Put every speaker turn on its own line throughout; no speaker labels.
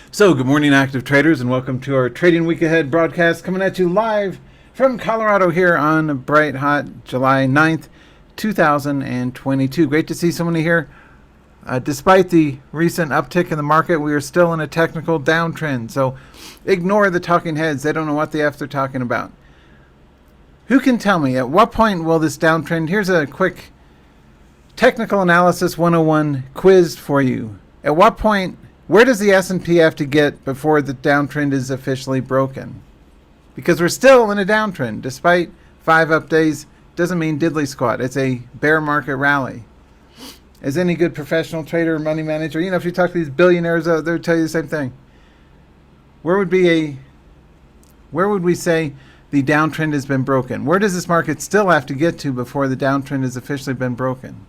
So, good morning, active traders, and welcome to our Trading Week Ahead broadcast coming at you live from Colorado here on bright, hot July 9th, 2022. Great to see so many here. Despite the recent uptick in the market, we are still in a technical downtrend. So, ignore the talking heads. They don't know what the F they're talking about. Who can tell me at what point will this downtrend? Here's a quick Technical Analysis 101 quiz for you. At what point, where does the S&P have to get before the downtrend is officially broken? Because we're still in a downtrend. Despite 5 up days, doesn't mean diddly squat. It's a bear market rally. As any good professional trader or money manager, if you talk to these billionaires out there, tell you the same thing. Where would we say the downtrend has been broken? Where does this market still have to get to before the downtrend has officially been broken?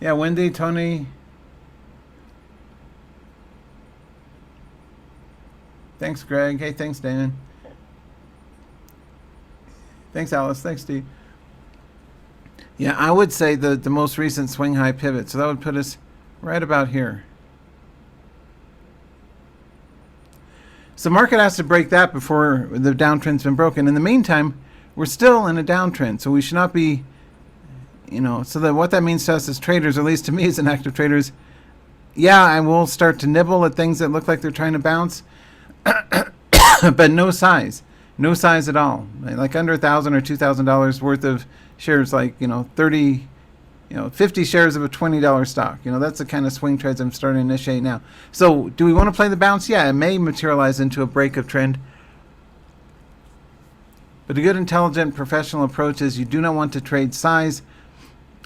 Yeah, Wendy, Tony. Thanks, Greg. Hey, thanks, Dan. Thanks, Alice. Thanks, Steve. Yeah, I would say the most recent swing high pivot. So that would put us right about here. So the market has to break that before the downtrend's been broken. In the meantime, we're still in a downtrend. So we should not be, so that what that means to us as traders, or at least to me as an active trader, is, yeah, I will start to nibble at things that look like they're trying to bounce. But no size at all. Like under $1,000 or $2,000 worth of shares, like 50 shares of a $20 stock. That's the kind of swing trades I'm starting to initiate now. So, do we want to play the bounce? Yeah, it may materialize into a break of trend. But a good, intelligent, professional approach is you do not want to trade size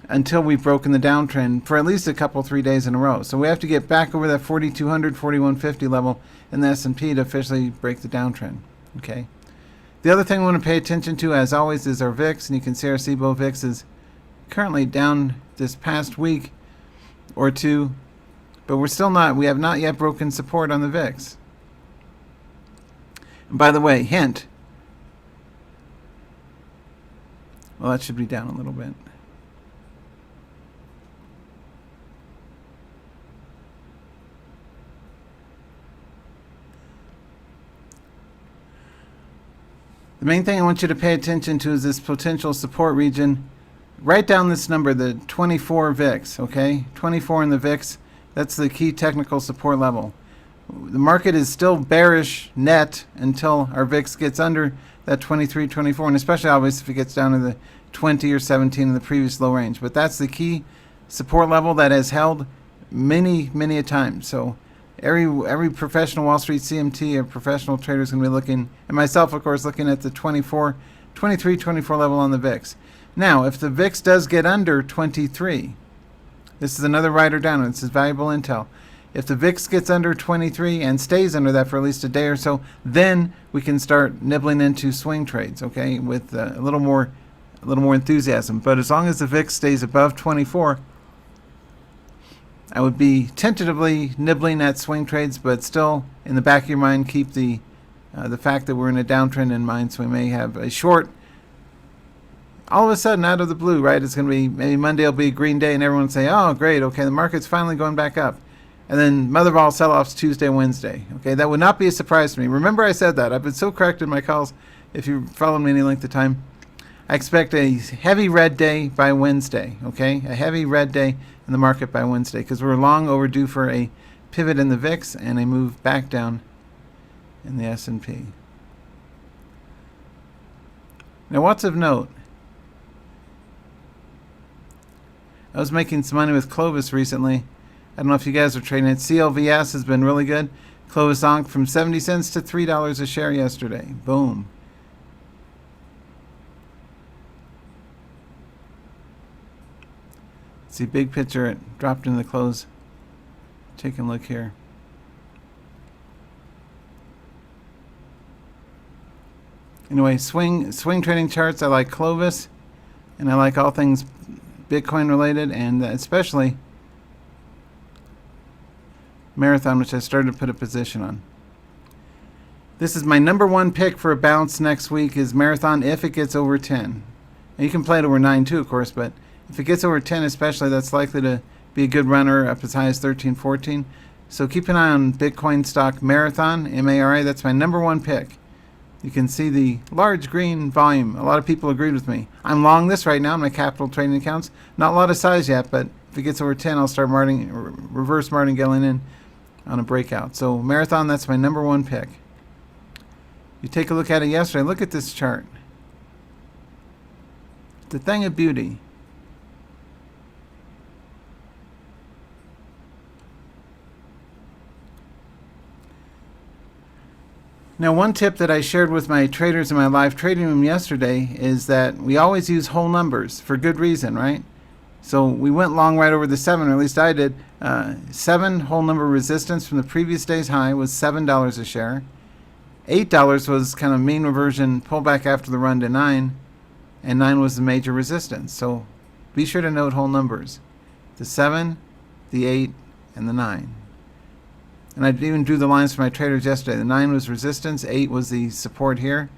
until we've broken the downtrend for at least a couple, 3 days in a row. So we have to get back over that 4,200, 4,150 level in the S&P to officially break the downtrend. Okay. The other thing we want to pay attention to, as always, is our VIX. And you can see our CBOE VIX is currently down this past week or two. But we have not yet broken support on the VIX. And by the way, hint. Well, that should be down a little bit. The main thing I want you to pay attention to is this potential support region. Write down this number, the 24 VIX, okay? 24 in the VIX, that's the key technical support level. The market is still bearish net until our VIX gets under that 23, 24, and especially obviously if it gets down to the 20 or 17 in the previous low range. But that's the key support level that has held many, many a time. So every professional Wall Street CMT or professional trader is going to be looking, and myself, of course, looking at the 23, 24 level on the VIX. Now, if the VIX does get under 23, this is another rider down, and this is valuable intel. If the VIX gets under 23 and stays under that for at least a day or so, then we can start nibbling into swing trades, okay, with a little more enthusiasm. But as long as the VIX stays above 24, I would be tentatively nibbling at swing trades, but still in the back of your mind keep the fact that we're in a downtrend in mind. So we may have a short, all of a sudden out of the blue, right? It's going to be, maybe Monday will be a green day and everyone will say, oh, great, okay, the market's finally going back up. And then mother of all sell-offs Tuesday, Wednesday. Okay, that would not be a surprise to me. Remember I said that. I've been so correct in my calls if you followed me any length of time. I expect a heavy red day by Wednesday, okay? A heavy red day in the market by Wednesday because we're long overdue for a pivot in the VIX and a move back down in the S&P. Now, what's of note? I was making some money with Clovis recently. I don't know if you guys are trading it. CLVS has been really good. Clovis zonked from 70 cents to $3 a share yesterday. Boom. See, big picture, it dropped into the close. Take a look here. Anyway, swing trading charts. I like Clovis, and I like all things Bitcoin related, and especially Marathon, which I started to put a position on. This is my number one pick for a bounce next week is Marathon if it gets over 10. Now you can play it over 9 too, of course, but if it gets over 10 especially, that's likely to be a good runner up as high as 13, 14. So keep an eye on Bitcoin stock Marathon, MARA. That's my number one pick. You can see the large green volume. A lot of people agreed with me. I'm long this right now in my capital trading accounts. Not a lot of size yet, but if it gets over 10, I'll start reverse martingaling in on a breakout. So Marathon, that's my number one pick. You take a look at it yesterday. Look at this chart. It's a thing of beauty. Now, one tip that I shared with my traders in my live trading room yesterday is that we always use whole numbers for good reason, right? So we went long right over the 7, or at least I did. 7 whole number resistance from the previous day's high was $7 a share. $8 was kind of mean reversion pullback after the run to 9, and 9 was the major resistance. So be sure to note whole numbers: the 7, the 8, and the 9. And I even drew the lines for my traders yesterday. The 9 was resistance, 8 was the support here,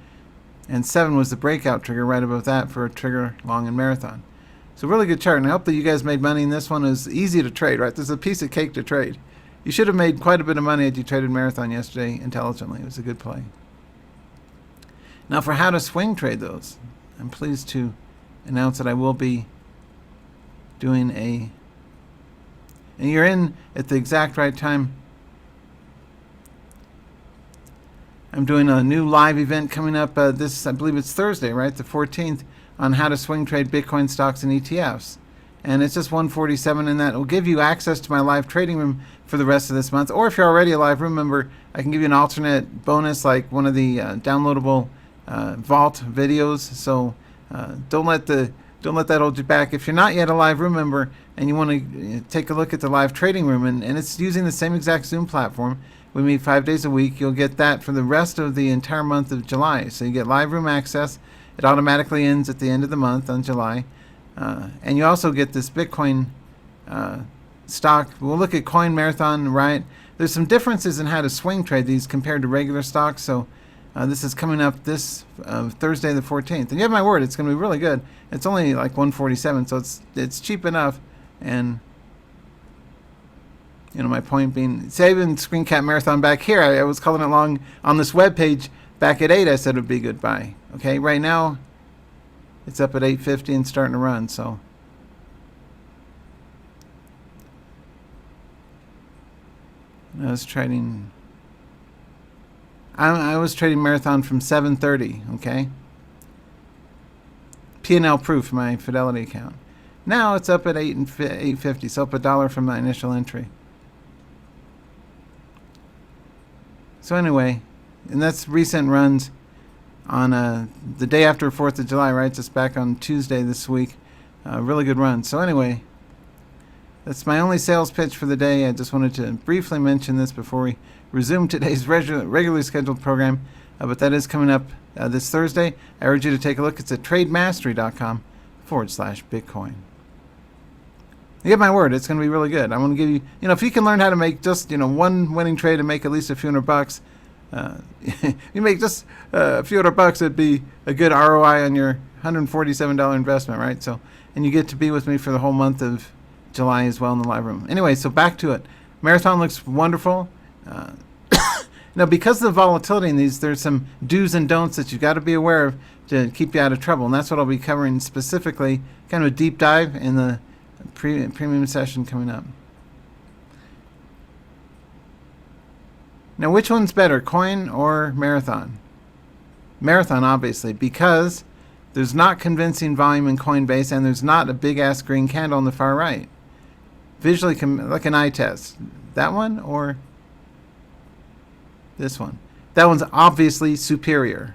and 7 was the breakout trigger right above that for a trigger long and Marathon. So really good chart, and I hope that you guys made money in this one. It was easy to trade, right? This is a piece of cake to trade. You should have made quite a bit of money had you traded Marathon yesterday intelligently. It was a good play. Now for how to swing trade those, I'm pleased to announce that I will be doing and you're in at the exact right time. I'm doing a new live event coming up I believe it's Thursday, right? The 14th, on how to swing trade Bitcoin stocks and ETFs. And it's just $147, and that will give you access to my live trading room for the rest of this month. Or if you're already a live room member, I can give you an alternate bonus, like one of the downloadable Vault videos. So don't let that hold you back. If you're not yet a live room member and you want to take a look at the live trading room, and it's using the same exact Zoom platform. We meet 5 days a week. You'll get that for the rest of the entire month of July. So you get live room access. It automatically ends at the end of the month on July. And you also get this Bitcoin stock. We'll look at Coin, Marathon, Riot. There's some differences in how to swing trade these compared to regular stocks. So this is coming up this Thursday the 14th. And you have my word, it's going to be really good. It's only like $147, so it's cheap enough. And my point being, say even Screen Cap Marathon back here, I was calling it long on this web page back at 8. I said it would be a good buy. Okay, right now it's up at 8.50 and starting to run. So I was trading Marathon from 7:30. Okay, P&L proof my Fidelity account. Now it's up at 8.50, so up $1 from my initial entry. So anyway, and that's recent runs on the day after 4th of July, right? Just back on Tuesday this week. Really good run. So anyway, that's my only sales pitch for the day. I just wanted to briefly mention this before we resume today's regularly scheduled program. But that is coming up this Thursday. I urge you to take a look. It's at trademastery.com/Bitcoin. You get my word, it's going to be really good. I want to give you, if you can learn how to make just, one winning trade and make at least a few $100, you make just a few $100, it'd be a good ROI on your $147 investment, right? So, and you get to be with me for the whole month of July as well in the live room. Anyway, so back to it. Marathon looks wonderful. Now, because of the volatility in these, there's some do's and don'ts that you've got to be aware of to keep you out of trouble. And that's what I'll be covering specifically, kind of a deep dive in the premium session coming up. Now, which one's better, Coin or Marathon? Marathon, obviously, because there's not convincing volume in Coinbase, and there's not a big-ass green candle on the far right. Visually, like an eye test. That one or this one? That one's obviously superior.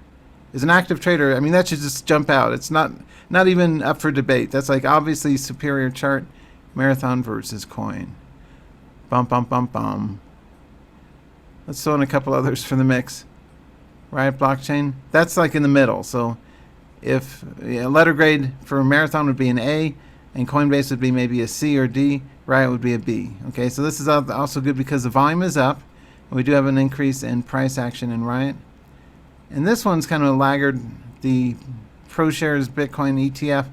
As an active trader, that should just jump out. It's not even up for debate. That's like obviously superior chart. Marathon versus Coin. Bum, bum, bum, bum. Let's throw in a couple others for the mix. Riot Blockchain. That's like in the middle. So if letter grade for Marathon would be an A, and Coinbase would be maybe a C or D, Riot would be a B. Okay, so this is also good because the volume is up, and we do have an increase in price action in Riot. And this one's kind of a laggard, the ProShares Bitcoin ETF.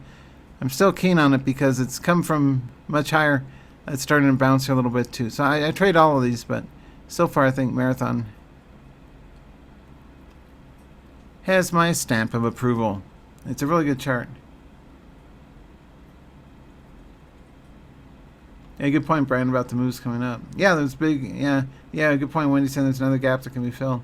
I'm still keen on it because it's come from much higher It's starting to bounce here a little bit too. So I trade all of these, but so far I think Marathon has my stamp of approval. It's a really good chart. Yeah, good point, Brian, about the moves coming up. Yeah, there's big. Yeah, good point. Wendy saying there's another gap that can be filled.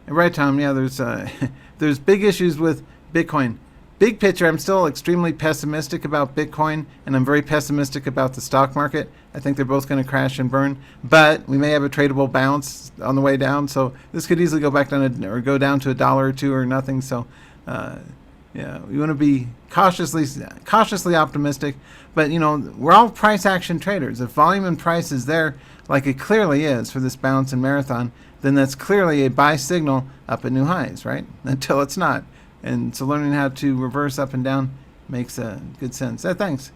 Right, Tom. Yeah, there's big issues with Bitcoin. Big picture, I'm still extremely pessimistic about Bitcoin, and I'm very pessimistic about the stock market. I think they're both going to crash and burn, but we may have a tradable bounce on the way down. So this could easily go back down or go down to $1 or $2 or nothing. So, yeah, we want to be cautiously optimistic. But we're all price action traders. If volume and price is there, like it clearly is for this bounce in Marathon, then that's clearly a buy signal up at new highs, right? Until it's not. And so learning how to reverse up and down makes good sense. Thanks.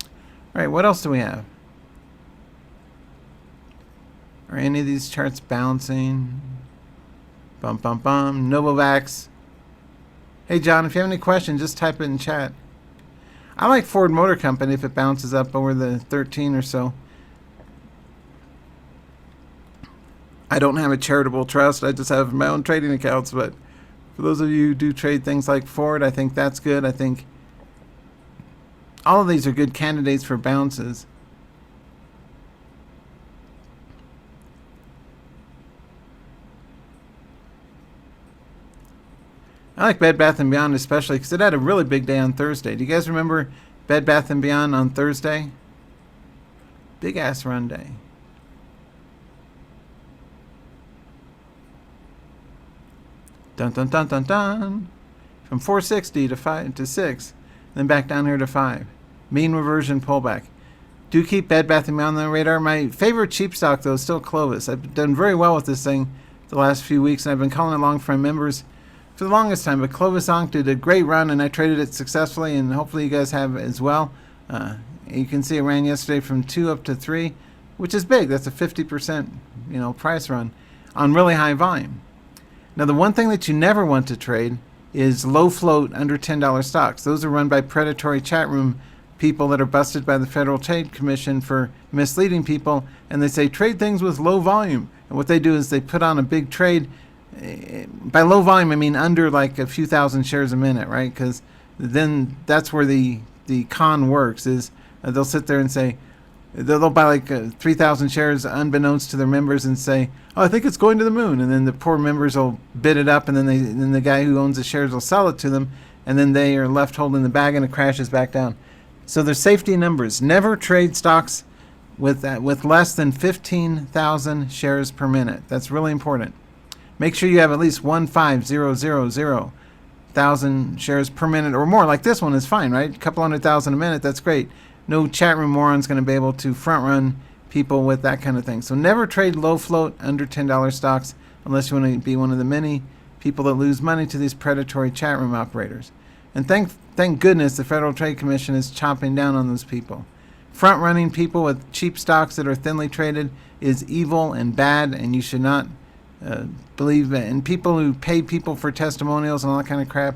All right, what else do we have? Are any of these charts bouncing? Bum, bum, bum. Novavax. Hey, John, if you have any questions, just type it in chat. I like Ford Motor Company if it bounces up over the 13 or so. I don't have a charitable trust. I just have my own trading accounts, but for those of you who do trade things like Ford, I think that's good. I think all of these are good candidates for bounces. I like Bed Bath & Beyond especially because it had a really big day on Thursday. Do you guys remember Bed Bath & Beyond on Thursday? Big ass run day. Dun dun dun dun dun. From 460 to 5 to 6, then back down here to 5. Mean reversion pullback. Do keep Bed Bath & Beyond on the radar. My favorite cheap stock though is still Clovis. I've done very well with this thing the last few weeks, and I've been calling it long for my members for the longest time. But Clovis Onk did a great run, and I traded it successfully, and hopefully you guys have as well. You can see it ran yesterday from 2 up to 3, which is big. That's a 50% price run on really high volume. Now, the one thing that you never want to trade is low float under $10 stocks. Those are run by predatory chat room people that are busted by the Federal Trade Commission for misleading people, and they say trade things with low volume. And what they do is they put on a big trade. By low volume, I mean under like a few thousand shares a minute, right? Because then that's where the con works. Is they'll sit there and say they'll buy like 3,000 shares unbeknownst to their members and say, "Oh, I think it's going to the moon," and then the poor members will bid it up, and then the guy who owns the shares will sell it to them, and then they are left holding the bag, and it crashes back down. So there's safety in numbers. Never trade stocks with less than 15,000 shares per minute. That's really important. Make sure you have at least 15,000 shares per minute or more. Like this one is fine, right? A couple 100,000 a minute, that's great. No chat room moron's going to be able to front run people with that kind of thing. So never trade low float under $10 stocks unless you want to be one of the many people that lose money to these predatory chat room operators. And thank goodness the Federal Trade Commission is chopping down on those people. Front running people with cheap stocks that are thinly traded is evil and bad, and you should not believe it. And people who pay people for testimonials and all that kind of crap.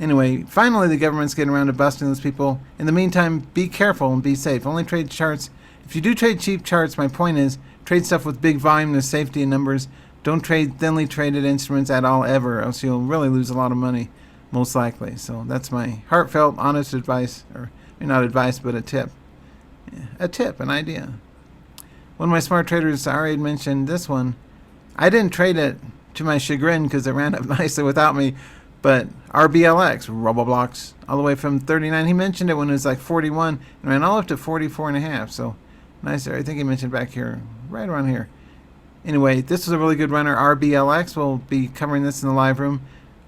Anyway, finally the government's getting around to busting those people. In the meantime, be careful and be safe. Only trade charts. If you do trade cheap charts, my point is trade stuff with big volume and safety in numbers. Don't trade thinly traded instruments at all ever, else you'll really lose a lot of money, most likely. So that's my heartfelt, honest advice, or not advice, but a tip. A tip, an idea. One of my smart traders already mentioned this one. I didn't trade it to my chagrin because it ran up nicely without me, but RBLX, Roblox, all the way from 39. He mentioned it when it was like 41 and ran all up to 44.5. So nice there. I think he mentioned back here, right around here. Anyway, this was a really good runner. RBLX, we'll be covering this in the live room.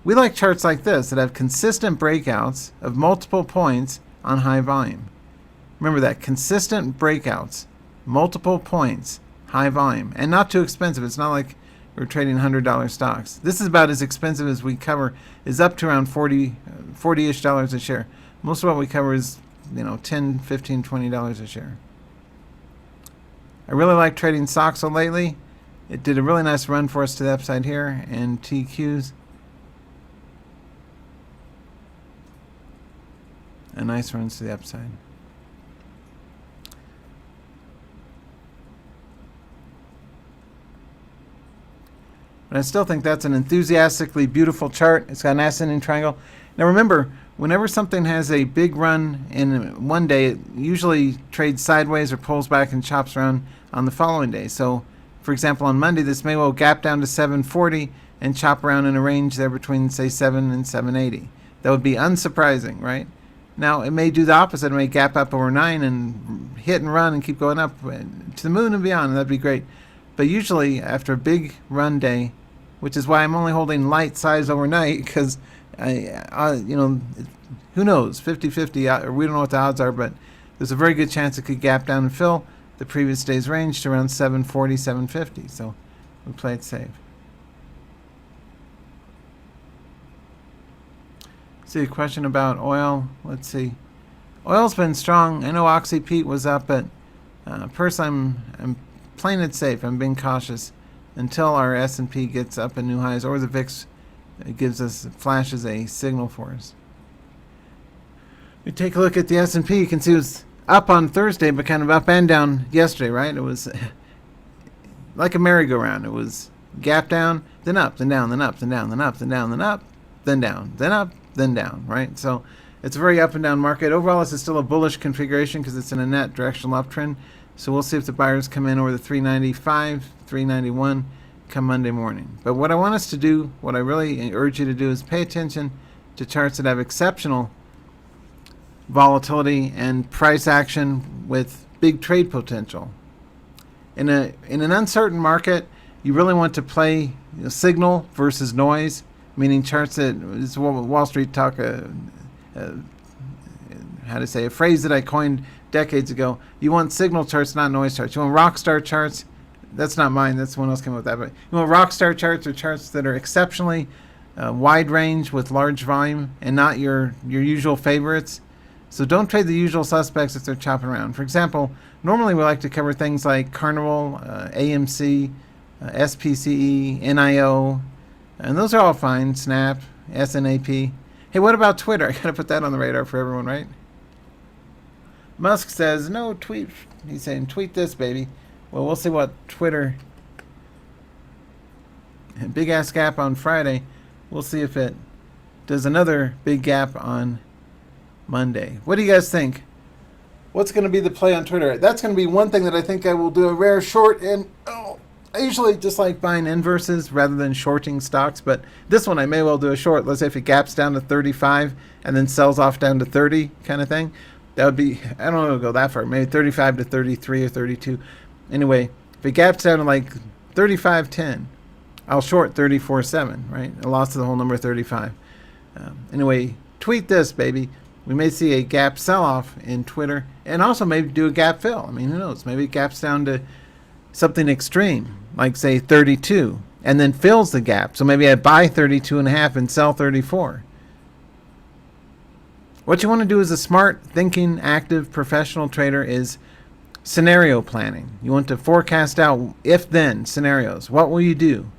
We like charts like this that have consistent breakouts of multiple points on high volume. Remember that, consistent breakouts, multiple points, high volume, and not too expensive. It's not like we're trading $100 stocks. This is about as expensive as we cover, is up to around $40-ish a share. Most of what we cover is, $10, $15, $20 a share. I really like trading SOXO lately. It did a really nice run for us to the upside here, and TQs. A nice runs to the upside. But I still think that's an enthusiastically beautiful chart. It's got an ascending triangle. Now remember, whenever something has a big run in one day, it usually trades sideways or pulls back and chops around on the following day. So, for example, on Monday, this may well gap down to 740 and chop around in a range there between, say, 7 and 780. That would be unsurprising, right? Now, it may do the opposite. It may gap up over 9 and hit and run and keep going up to the moon and beyond, and that'd be great. But usually, after a big run day, which is why I'm only holding light size overnight, because who knows, 50-50, or we don't know what the odds are, but there's a very good chance it could gap down and fill the previous day's range to around 740, 750. So we play it safe. See a question about oil. Let's see. Oil's been strong. I know OxyPete was up, but personally, I'm playing it safe. I'm being cautious until our S&P gets up in new highs, or the VIX flashes a signal for us. We take a look at the S&P. You can see it was up on Thursday, but kind of up and down yesterday, right? It was like a merry-go-round. It was gap down, then up, then down, then up, then down, then up, then down, then up, then down, then up, then down, right? So it's a very up and down market. Overall, this is still a bullish configuration because it's in a net directional uptrend. So we'll see if the buyers come in over the 395, 391 come Monday morning. But what I want us to do, what I really urge you to do, is pay attention to charts that have exceptional volatility and price action with big trade potential. In an uncertain market, you really want to play signal versus noise, meaning charts that is Wall Street talk. A phrase that I coined decades ago. You want signal charts, not noise charts. You want rock star charts. That's not mine. That's someone else came up with that. But you want rock star charts or charts that are exceptionally wide range with large volume and not your usual favorites. So don't trade the usual suspects if they're chopping around. For example, normally we like to cover things like Carnival, AMC, SPCE, NIO, and those are all fine. Snap, SNAP. Hey, what about Twitter? I gotta put that on the radar for everyone, right? Musk says, no, tweet. He's saying, tweet this, baby. Well, we'll see what Twitter. Big ass gap on Friday. We'll see if it does another big gap on Monday. What do you guys think? What's going to be the play on Twitter? That's going to be one thing that I think I will do a rare short. And I usually just like buying inverses rather than shorting stocks. But this one I may well do a short. Let's say if it gaps down to 35 and then sells off down to 30 kind of thing. That would be, I don't know if it'll go that far. Maybe 35 to 33 or 32. Anyway, if it gaps down to like 35.10, I'll short 34.7, right? A loss to the whole number 35. Anyway, tweet this, baby. We may see a gap sell-off in Twitter and also maybe do a gap fill. I mean, who knows? Maybe it gaps down to something extreme, like, say, 32, and then fills the gap. So maybe I buy 32.5 and sell 34. What you want to do as a smart, thinking, active, professional trader is scenario planning. You want to forecast out if-then scenarios. What will you do?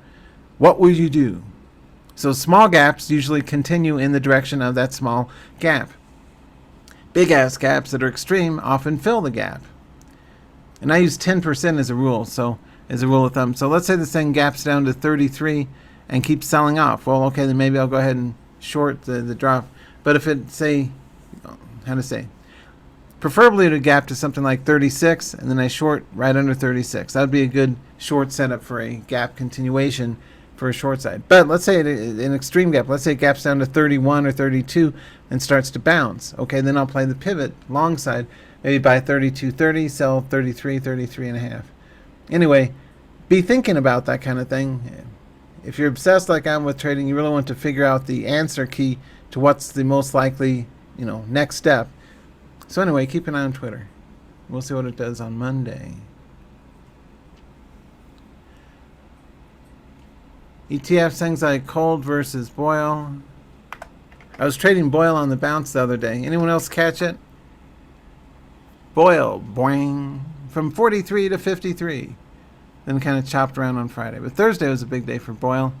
What will you do? So small gaps usually continue in the direction of that small gap. Big-ass gaps that are extreme often fill the gap. And I use 10% as a rule, so as a rule of thumb. So let's say this thing gaps down to 33 and keeps selling off. Well, okay, then maybe I'll go ahead and short the drop. But if it, preferably to gap to something like 36, and then I short right under 36. That would be a good short setup for a gap continuation for a short side. But let's say an extreme gap. Let's say it gaps down to 31 or 32 and starts to bounce. Okay, then I'll play the pivot long side. Maybe buy 32.30, sell 33, 33.5. Anyway, be thinking about that kind of thing. If you're obsessed like I am with trading, you really want to figure out the answer key to what's the most likely, next step. So anyway, keep an eye on Twitter. We'll see what it does on Monday. ETFs, things like Cold versus Boyle. I was trading Boyle on the bounce the other day. Anyone else catch it? Boyle, boing, from 43 to 53. Then kind of chopped around on Friday. But Thursday was a big day for Boyle.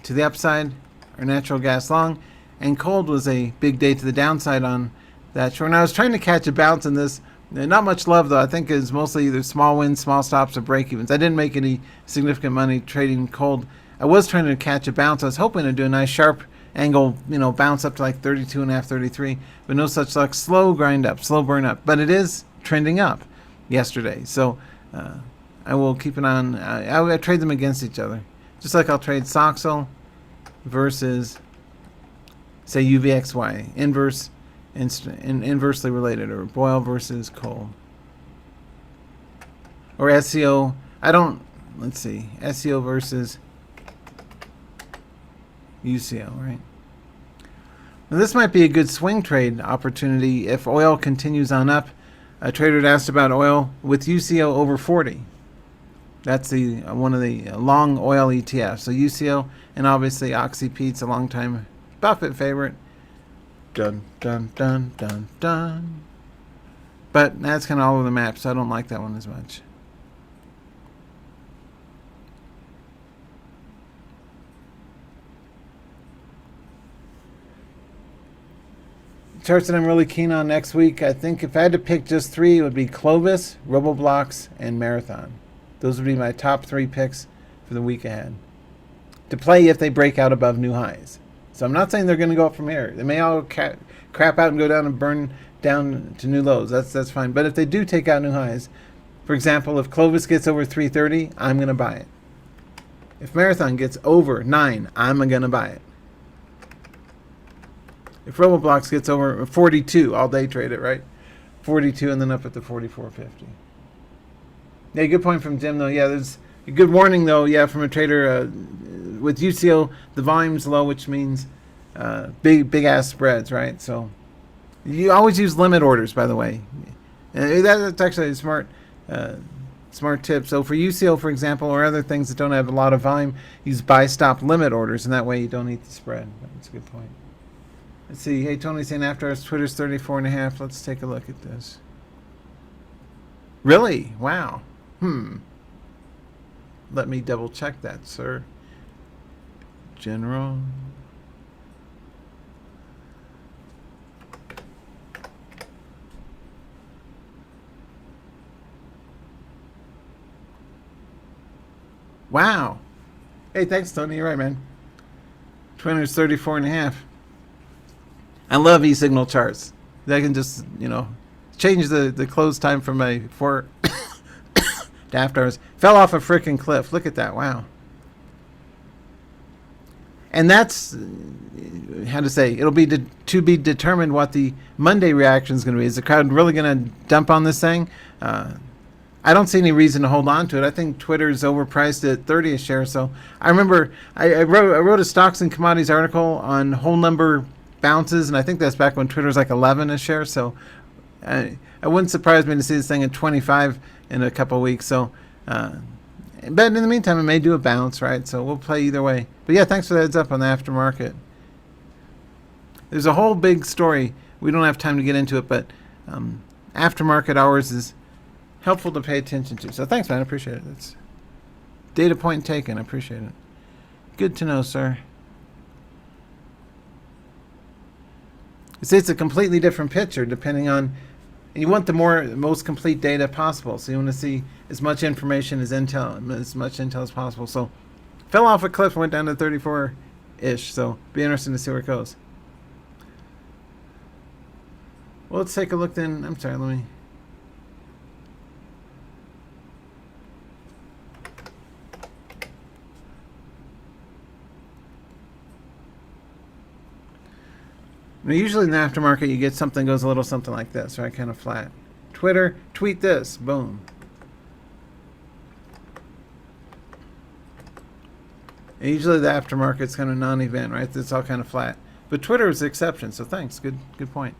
To the upside, our natural gas long. And Cold was a big day to the downside on that short. And I was trying to catch a bounce in this. Not much love, though. I think it's mostly either small wins, small stops, or break-evens. I didn't make any significant money trading Cold. I was trying to catch a bounce. I was hoping to do a nice sharp angle, bounce up to like 32.5, 33, but no such luck. Slow grind up, slow burn up, but it is trending up yesterday. So I will keep an eye on. I trade them against each other, just like I'll trade Soxel versus, say, UVXY, inversely related, or Boyle versus coal, or SEO. Let's see, SEO versus UCO, right? Now this might be a good swing trade opportunity if oil continues on up. A trader had asked about oil with UCO over 40. That's the one of the long oil ETFs. So UCO, and obviously Oxy Pete's a long time Buffett favorite. Dun dun dun dun dun. But that's kind of all over the map, so I don't like that one as much. Charts that I'm really keen on next week, I think if I had to pick just three, it would be Clovis, Roblox, and Marathon. Those would be my top three picks for the week ahead to play if they break out above new highs. So I'm not saying they're going to go up from here. They may all crap out and go down and burn down to new lows. That's fine. But if they do take out new highs, for example, if Clovis gets over 330, I'm going to buy it. If Marathon gets over 9, I'm going to buy it. If Roblox gets over 42, I'll day trade it, right? 42 and then up at the 44.50. Yeah, good point from Jim, though. Yeah, there's a good warning, though, from a trader. With UCO, the volume's low, which means big-ass spreads, right? So you always use limit orders, by the way. That's actually a smart tip. So for UCO, for example, or other things that don't have a lot of volume, use buy-stop limit orders, and that way you don't eat the spread. That's a good point. Let's see. Hey, Tony's saying after hours, Twitter's 34.5. Let's take a look at this. Really? Wow. Let me double check that, sir. General. Wow. Hey, thanks, Tony. You're right, man. Twitter's 34.5. I love e-signal charts. That can just, change the close time from my 4 to after hours. Fell off a freaking cliff. Look at that. Wow. And that's, it'll be to be determined what the Monday reaction is going to be. Is the crowd really going to dump on this thing? I don't see any reason to hold on to it. I think Twitter's overpriced at 30 a share. So I remember I wrote a stocks and commodities article on whole number bounces, and I think that's back when Twitter was like 11 a share. So it wouldn't surprise me to see this thing at 25 in a couple of weeks. So, but in the meantime, it may do a bounce, right? So we'll play either way. But yeah, thanks for the heads up on the aftermarket. There's a whole big story. We don't have time to get into it, but aftermarket hours is helpful to pay attention to. So thanks, man. I appreciate it. It's data point taken. I appreciate it. Good to know, sir. It's a completely different picture depending on, you want the most complete data possible. So you want to see as much information as much intel as possible. So fell off a cliff and went down to 34-ish. So be interesting to see where it goes. Well, let's take a look then. I'm sorry, let me. Now, usually in the aftermarket, you get something goes a little something like this, right? Kind of flat. Twitter, tweet this, boom. And usually the aftermarket's kind of non-event, right? It's all kind of flat. But Twitter is the exception, so thanks. Good point.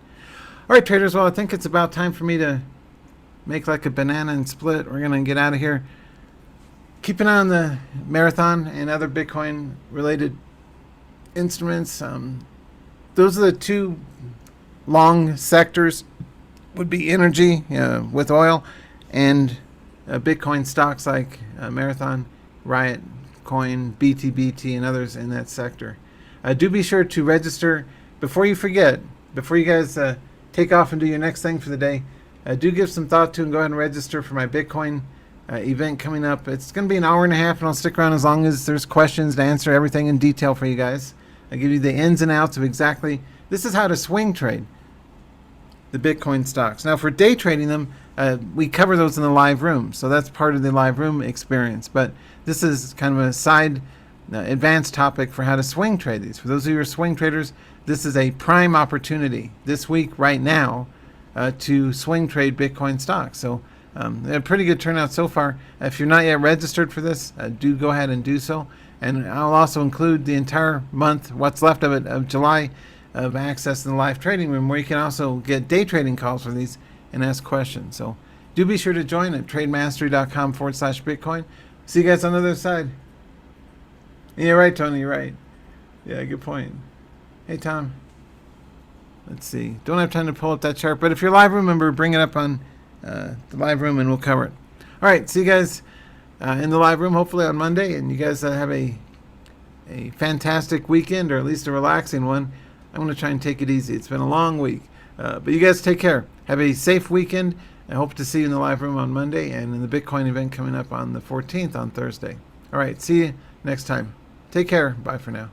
All right, traders. Well, I think it's about time for me to make like a banana and split. We're going to get out of here. Keep an eye on the Marathon and other Bitcoin-related instruments. Those are the two long sectors, would be energy with oil and Bitcoin stocks like Marathon, Riot, Coin, BTBT, and others in that sector. Do be sure to register before you forget, before you guys take off and do your next thing for the day. Do give some thought to and go ahead and register for my Bitcoin event coming up. It's going to be an hour and a half, and I'll stick around as long as there's questions to answer everything in detail for you guys. I give you the ins and outs of exactly, this is how to swing trade the Bitcoin stocks. Now for day trading them, we cover those in the live room, so that's part of the live room experience. But this is kind of a side advanced topic for how to swing trade these. For those of you who are swing traders, this is a prime opportunity this week, right now, to swing trade Bitcoin stocks. So a pretty good turnout so far. If you're not yet registered for this, do go ahead and do so. And I'll also include the entire month, what's left of it, of July, of access in the live trading room, where you can also get day trading calls for these and ask questions. So do be sure to join at trademastery.com/Bitcoin. See you guys on the other side. Yeah, right, Tony, you're right. Yeah, good point. Hey, Tom. Let's see. Don't have time to pull up that chart, but if you're a live room member, bring it up on the live room and we'll cover it. All right, see you guys in the live room, hopefully on Monday, and you guys have a fantastic weekend, or at least a relaxing one. I'm going to try and take it easy. It's been a long week. But you guys take care. Have a safe weekend. I hope to see you in the live room on Monday and in the Bitcoin event coming up on the 14th on Thursday. All right, see you next time. Take care. Bye for now.